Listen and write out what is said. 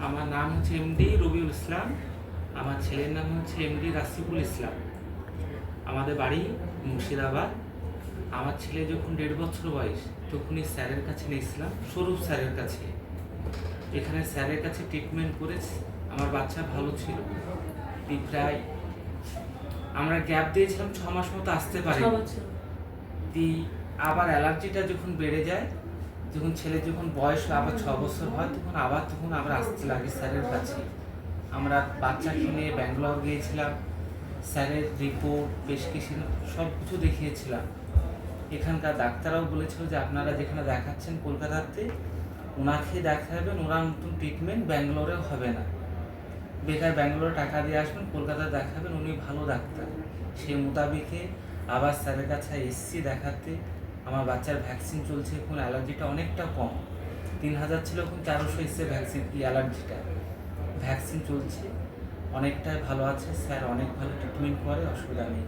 আমার নাম হচ্ছে এমডি রবিউল ইসলাম। আমার ছেলের নাম হচ্ছে এমডি রাসিফুল ইসলাম। আমাদের বাড়ি মুর্শিদাবাদ। আমার ছেলে যখন 1.5 বছর বয়স তখনই স্যারের কাছে নিয়েছিলাম, স্বরূপ স্যারের কাছে। এখানে স্যারের কাছে ট্রিটমেন্ট করেছি। আমার বাচ্চা ভালো ছিল। প্রায় আমরা গ্যাপ দিয়েছিলাম 6 মাস মতো, আসতে পারে। আবার অ্যালার্জিটা যখন বেড়ে যায়, যখন ছেলে যখন বয়স আবার 6 বছর হয়, তখন আমরা আসতে লাগি স্যারের কাছে। আমরা বাচ্চাকে নিয়ে ব্যাঙ্গালোর গিয়েছিলাম। স্যারের রিপোর্ট, প্রেসক্রিপশন সব কিছু দেখিয়েছিলাম। এখানকার ডাক্তাররাও বলেছিল যে আপনারা যেখানে দেখাচ্ছেন কলকাতাতে, ওনাকে দেখাবেন, ওনার নতুন ট্রিটমেন্ট ব্যাঙ্গালোরেও হবে না। বেকার ব্যাঙ্গালোরে টাকা দিয়ে আসবেন, কলকাতা দেখাবেন, উনি ভালো ডাক্তার। সেই মোতাবেকে আবার স্যারের কাছে এসছি দেখাতে। আমার বাচ্চার ভ্যাকসিন চলছে, এখন অ্যালার্জিটা অনেকটা কম। 3000 ছিল, এখন 400 এসছে ভ্যাকসিন। অ্যালার্জিটা ভ্যাকসিন চলছে, অনেকটাই ভালো আছে। স্যার অনেক ভালো ট্রিটমেন্ট করে, অসুবিধা নেই।